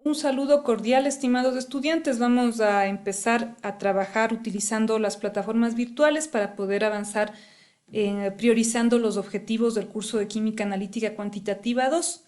Un saludo cordial, estimados estudiantes. Vamos a empezar a trabajar utilizando las plataformas virtuales para poder avanzar priorizando los objetivos del curso de Química Analítica Cuantitativa 2.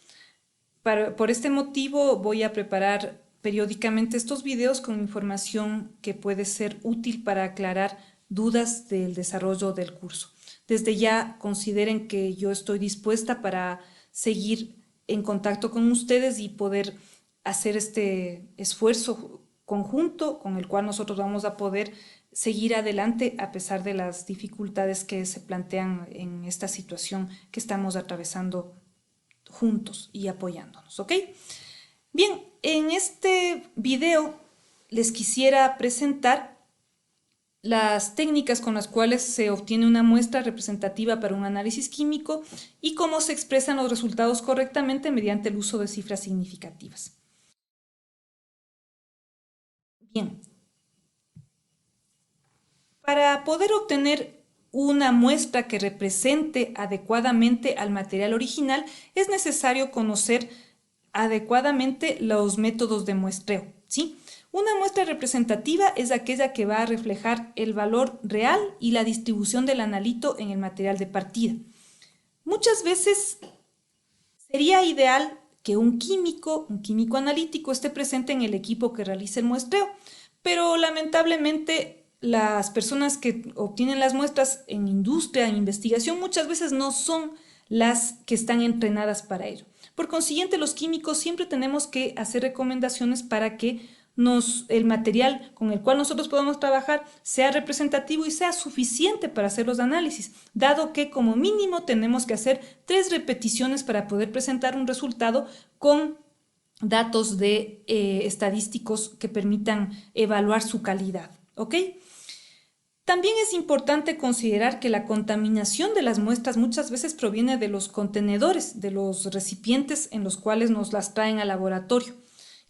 Por este motivo voy a preparar periódicamente estos videos con información que puede ser útil para aclarar dudas del desarrollo del curso. Desde ya consideren que yo estoy dispuesta para seguir en contacto con ustedes y poder hacer este esfuerzo conjunto con el cual nosotros vamos a poder seguir adelante a pesar de las dificultades que se plantean en esta situación que estamos atravesando juntos y apoyándonos, ¿ok? Bien, en este video les quisiera presentar las técnicas con las cuales se obtiene una muestra representativa para un análisis químico y cómo se expresan los resultados correctamente mediante el uso de cifras significativas. Bien, para poder obtener una muestra que represente adecuadamente al material original, es necesario conocer adecuadamente los métodos de muestreo, ¿sí? Una muestra representativa es aquella que va a reflejar el valor real y la distribución del analito en el material de partida. Muchas veces sería ideal que un químico analítico, esté presente en el equipo que realice el muestreo, pero lamentablemente las personas que obtienen las muestras en industria, en investigación, muchas veces no son las que están entrenadas para ello. Por consiguiente, los químicos siempre tenemos que hacer recomendaciones para que el material con el cual nosotros podemos trabajar sea representativo y sea suficiente para hacer los análisis, dado que como mínimo tenemos que hacer 3 repeticiones para poder presentar un resultado con datos estadísticos que permitan evaluar su calidad, ¿ok? También es importante considerar que la contaminación de las muestras muchas veces proviene de los contenedores, de los recipientes en los cuales nos las traen al laboratorio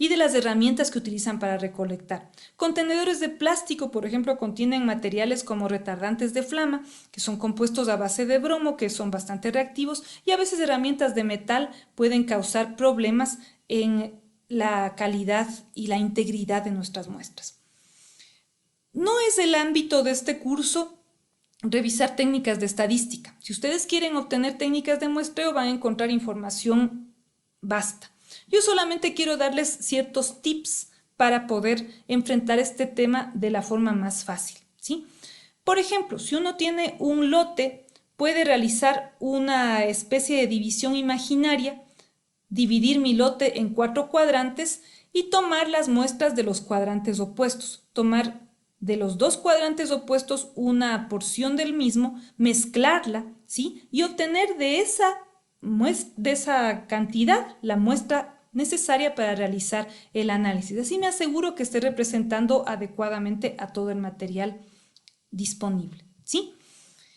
y de las herramientas que utilizan para recolectar. Contenedores de plástico, por ejemplo, contienen materiales como retardantes de flama, que son compuestos a base de bromo, que son bastante reactivos, y a veces herramientas de metal pueden causar problemas en la calidad y la integridad de nuestras muestras. No es el ámbito de este curso revisar técnicas de estadística. Si ustedes quieren obtener técnicas de muestreo, van a encontrar información vasta. Yo solamente quiero darles ciertos tips para poder enfrentar este tema de la forma más fácil, ¿sí? Por ejemplo, si uno tiene un lote, puede realizar una especie de división imaginaria, dividir mi lote en 4 cuadrantes y tomar las muestras de los cuadrantes opuestos, tomar de los 2 cuadrantes opuestos una porción del mismo, mezclarla, ¿sí? Y obtener de esa cantidad la muestra necesaria para realizar el análisis. Así me aseguro que esté representando adecuadamente a todo el material disponible, ¿sí?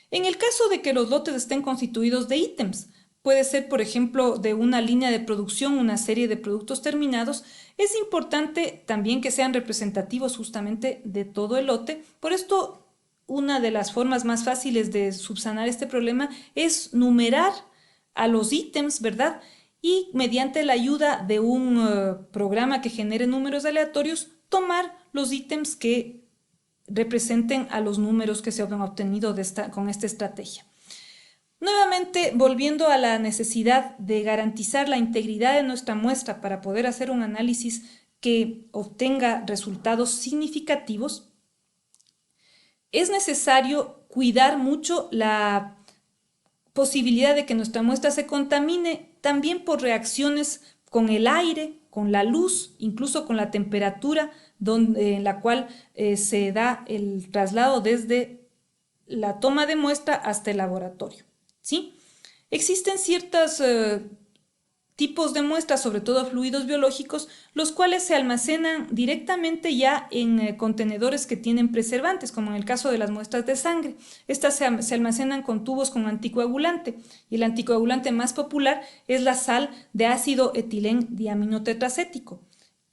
En el caso de que los lotes estén constituidos de ítems, puede ser, por ejemplo, de una línea de producción, una serie de productos terminados, es importante también que sean representativos justamente de todo el lote. Por esto, una de las formas más fáciles de subsanar este problema es numerar a los ítems, ¿verdad? Y mediante la ayuda de un programa que genere números aleatorios, tomar los ítems que representen a los números que se han obtenido con esta estrategia. Nuevamente, volviendo a la necesidad de garantizar la integridad de nuestra muestra para poder hacer un análisis que obtenga resultados significativos, es necesario cuidar mucho la posibilidad de que nuestra muestra se contamine también por reacciones con el aire, con la luz, incluso con la temperatura en la cual se da el traslado desde la toma de muestra hasta el laboratorio, ¿sí? Existen ciertos tipos de muestras, sobre todo fluidos biológicos, los cuales se almacenan directamente ya en contenedores que tienen preservantes, como en el caso de las muestras de sangre. Estas se almacenan con tubos con anticoagulante y el anticoagulante más popular es la sal de ácido etilendiaminotetracético.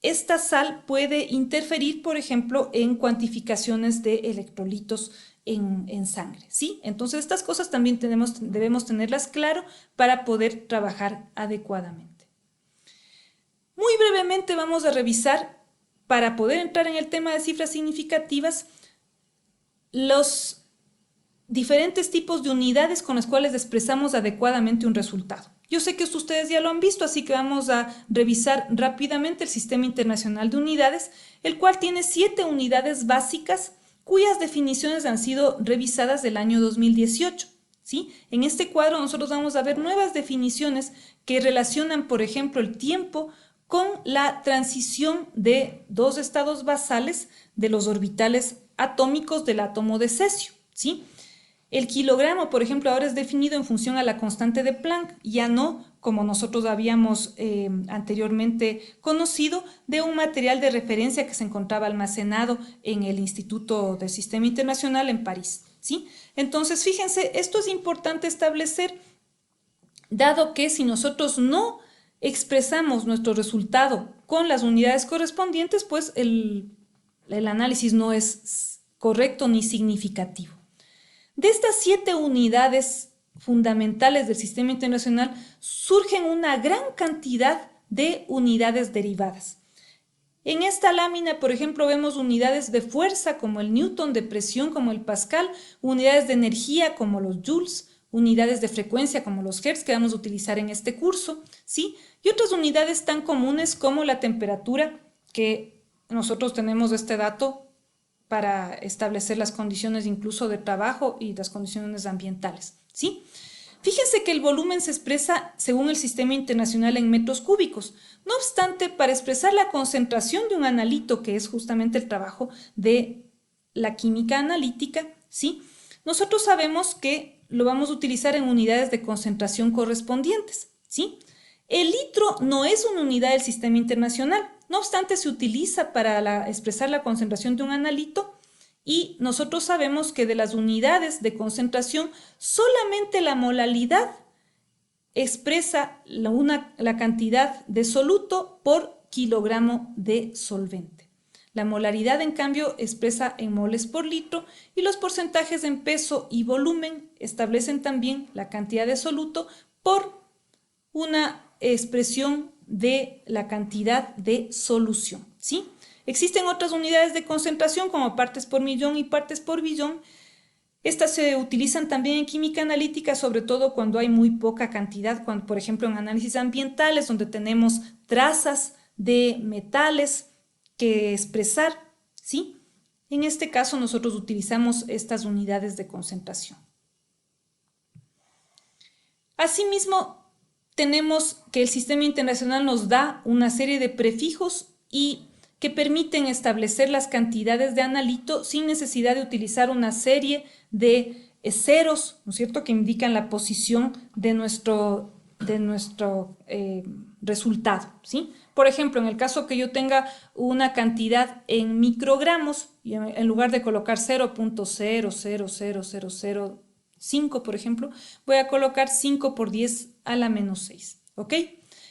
Esta sal puede interferir, por ejemplo, en cuantificaciones de electrolitos en sangre, ¿sí? Entonces, estas cosas también debemos tenerlas claro para poder trabajar adecuadamente. Muy brevemente vamos a revisar, para poder entrar en el tema de cifras significativas, los diferentes tipos de unidades con las cuales expresamos adecuadamente un resultado. Yo sé que esto ustedes ya lo han visto, así que vamos a revisar rápidamente el Sistema Internacional de Unidades, el cual tiene 7 unidades básicas cuyas definiciones han sido revisadas del año 2018. ¿Sí? En este cuadro nosotros vamos a ver nuevas definiciones que relacionan, por ejemplo, el tiempo con la transición de 2 estados basales de los orbitales atómicos del átomo de cesio. ¿Sí? El kilogramo, por ejemplo, ahora es definido en función a la constante de Planck, ya no como nosotros habíamos anteriormente conocido, de un material de referencia que se encontraba almacenado en el Instituto del Sistema Internacional en París. ¿Sí? Entonces, fíjense, esto es importante establecer, dado que si nosotros no expresamos nuestro resultado con las unidades correspondientes, pues el análisis no es correcto ni significativo. De estas 7 unidades fundamentales del sistema internacional surgen una gran cantidad de unidades derivadas. En esta lámina, por ejemplo, vemos unidades de fuerza como el newton, de presión como el pascal, unidades de energía como los joules, unidades de frecuencia como los hertz que vamos a utilizar en este curso, ¿sí? Y otras unidades tan comunes como la temperatura, que nosotros tenemos este dato para establecer las condiciones incluso de trabajo y las condiciones ambientales, ¿sí? Fíjense que el volumen se expresa según el Sistema Internacional en metros cúbicos. No obstante, para expresar la concentración de un analito, que es justamente el trabajo de la química analítica, ¿sí? Nosotros sabemos que lo vamos a utilizar en unidades de concentración correspondientes, ¿sí? El litro no es una unidad del Sistema Internacional, no obstante se utiliza para expresar la concentración de un analito y nosotros sabemos que de las unidades de concentración solamente la molaridad expresa la cantidad de soluto por kilogramo de solvente. La molaridad, en cambio, expresa en moles por litro y los porcentajes en peso y volumen establecen también la cantidad de soluto por una expresión de la cantidad de solución, ¿sí? Existen otras unidades de concentración como partes por millón y partes por billón. Estas se utilizan también en química analítica, sobre todo cuando hay muy poca cantidad, cuando, por ejemplo, en análisis ambientales, donde tenemos trazas de metales que expresar, ¿sí? En este caso nosotros utilizamos estas unidades de concentración. Asimismo, tenemos que el sistema internacional nos da una serie de prefijos y que permiten establecer las cantidades de analito sin necesidad de utilizar una serie de ceros, ¿no es cierto?, que indican la posición de nuestro resultado, ¿sí? Por ejemplo, en el caso que yo tenga una cantidad en microgramos, y en lugar de colocar 0.000005, por ejemplo, voy a colocar 5 por 10 a la menos 6, ¿ok?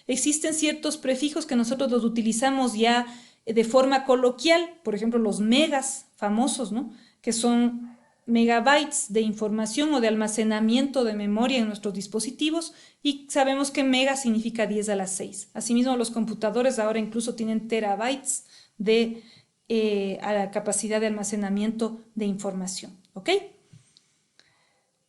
Existen ciertos prefijos que nosotros los utilizamos ya de forma coloquial, por ejemplo, los megas famosos, ¿no?, que son megabytes de información o de almacenamiento de memoria en nuestros dispositivos, y sabemos que mega significa 10 a la 6. Asimismo, los computadores ahora incluso tienen terabytes de a la capacidad de almacenamiento de información, ¿ok?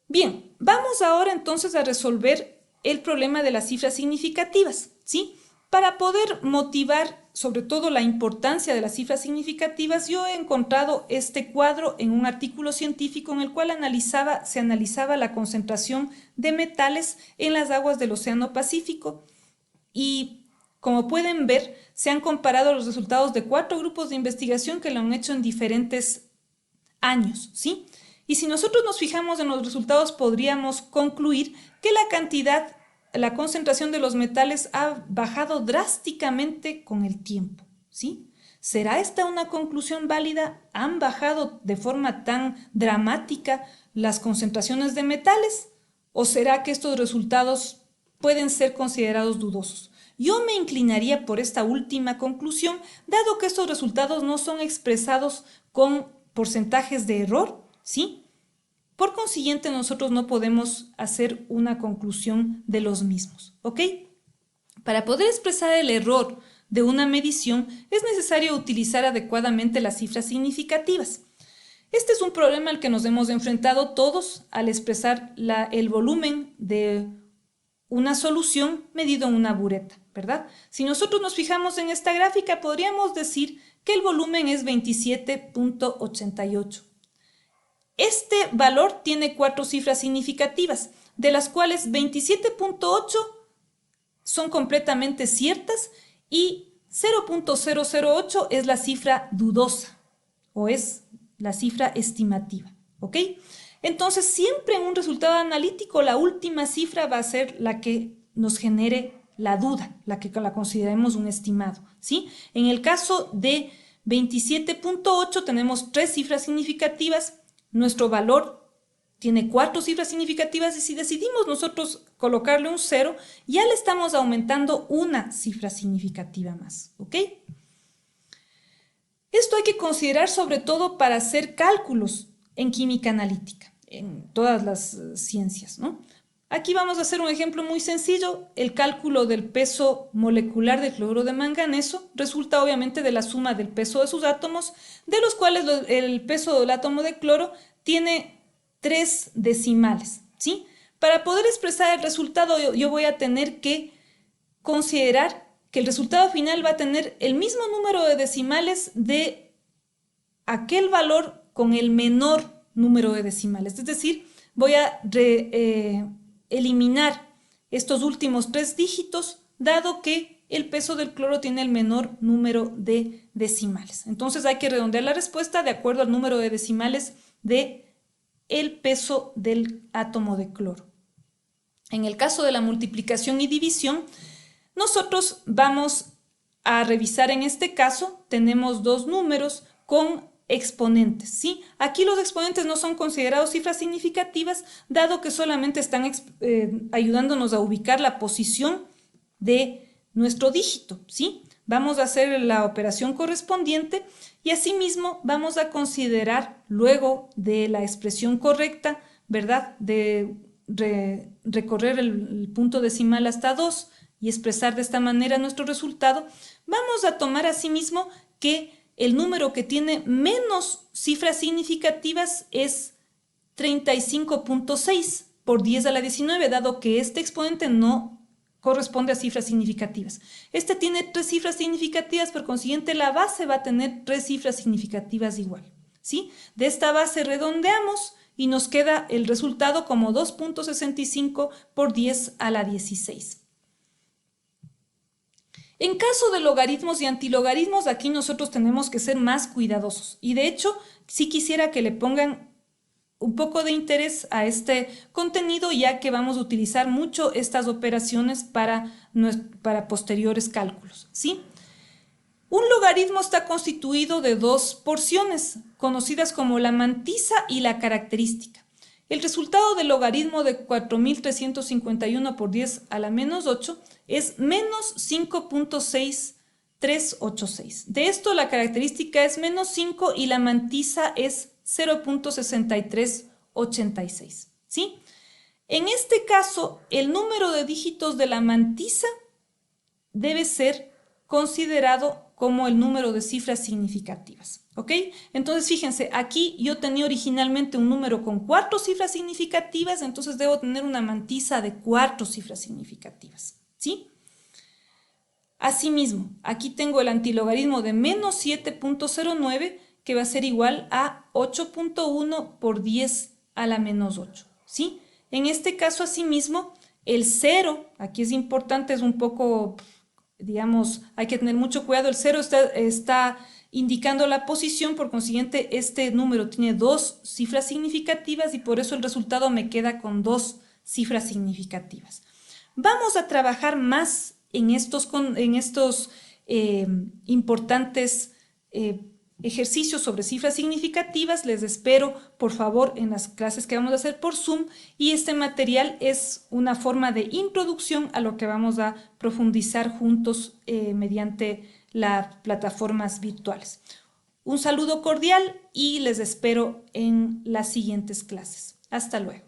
Bien, vamos ahora entonces a resolver el problema de las cifras significativas, ¿sí? Para poder motivar sobre todo la importancia de las cifras significativas, yo he encontrado este cuadro en un artículo científico en el cual se analizaba la concentración de metales en las aguas del Océano Pacífico y, como pueden ver, se han comparado los resultados de 4 grupos de investigación que lo han hecho en diferentes años, ¿sí? Y si nosotros nos fijamos en los resultados, podríamos concluir que la concentración de los metales ha bajado drásticamente con el tiempo, ¿sí? ¿Será esta una conclusión válida? ¿Han bajado de forma tan dramática las concentraciones de metales? ¿O será que estos resultados pueden ser considerados dudosos? Yo me inclinaría por esta última conclusión, dado que estos resultados no son expresados con porcentajes de error, ¿sí? Por consiguiente, nosotros no podemos hacer una conclusión de los mismos, ¿ok? Para poder expresar el error de una medición, es necesario utilizar adecuadamente las cifras significativas. Este es un problema al que nos hemos enfrentado todos al expresar el volumen de una solución medido en una bureta, ¿verdad? Si nosotros nos fijamos en esta gráfica, podríamos decir que el volumen es 27.88. Este valor tiene 4 cifras significativas, de las cuales 27.8 son completamente ciertas y 0.008 es la cifra dudosa o es la cifra estimativa, ¿ok? Entonces, siempre en un resultado analítico, la última cifra va a ser la que nos genere la duda, la que la consideremos un estimado, ¿sí? En el caso de 27.8 tenemos 3 cifras significativas, nuestro valor tiene 4 cifras significativas y si decidimos nosotros colocarle un 0, ya le estamos aumentando una cifra significativa más, ¿ok? Esto hay que considerar sobre todo para hacer cálculos en química analítica, en todas las ciencias, ¿no? Aquí vamos a hacer un ejemplo muy sencillo. El cálculo del peso molecular del cloruro de manganeso resulta obviamente de la suma del peso de sus átomos, de los cuales el peso del átomo de cloro tiene 3 decimales, ¿sí? Para poder expresar el resultado yo voy a tener que considerar que el resultado final va a tener el mismo número de decimales de aquel valor con el menor número de decimales. Es decir, voy a eliminar estos últimos 3 dígitos, dado que el peso del cloro tiene el menor número de decimales. Entonces hay que redondear la respuesta de acuerdo al número de decimales de el peso del átomo de cloro. En el caso de la multiplicación y división, nosotros vamos a revisar en este caso, tenemos 2 números con exponentes, ¿sí? Aquí los exponentes no son considerados cifras significativas, dado que solamente están ayudándonos a ubicar la posición de nuestro dígito, ¿sí? Vamos a hacer la operación correspondiente y asimismo vamos a considerar luego de la expresión correcta, ¿verdad? De recorrer el punto decimal hasta 2 y expresar de esta manera nuestro resultado, vamos a tomar asimismo que el número que tiene menos cifras significativas es 35.6 por 10 a la 19, dado que este exponente no corresponde a cifras significativas. Este tiene 3 cifras significativas, por consiguiente la base va a tener 3 cifras significativas igual, ¿sí? De esta base redondeamos y nos queda el resultado como 2.65 por 10 a la 16. En caso de logaritmos y antilogaritmos, aquí nosotros tenemos que ser más cuidadosos. Y de hecho, sí quisiera que le pongan un poco de interés a este contenido, ya que vamos a utilizar mucho estas operaciones para posteriores cálculos, ¿sí? Un logaritmo está constituido de 2 porciones, conocidas como la mantisa y la característica. El resultado del logaritmo de 4.351 por 10 a la menos 8 es menos 5.6386. De esto la característica es menos 5 y la mantisa es 0.6386, ¿sí? En este caso, el número de dígitos de la mantisa debe ser considerado como el número de cifras significativas, ¿ok? Entonces, fíjense, aquí yo tenía originalmente un número con 4 cifras significativas, entonces debo tener una mantisa de 4 cifras significativas, ¿sí? Asimismo, aquí tengo el antilogaritmo de menos 7.09, que va a ser igual a 8.1 por 10 a la menos 8, ¿sí? En este caso, asimismo, el 0, aquí es importante, es un poco, digamos, hay que tener mucho cuidado, el 0 está indicando la posición, por consiguiente, este número tiene 2 cifras significativas y por eso el resultado me queda con 2 cifras significativas. Vamos a trabajar más en estos importantes ejercicios sobre cifras significativas. Les espero, por favor, en las clases que vamos a hacer por Zoom, y este material es una forma de introducción a lo que vamos a profundizar juntos mediante las plataformas virtuales. Un saludo cordial y les espero en las siguientes clases. Hasta luego.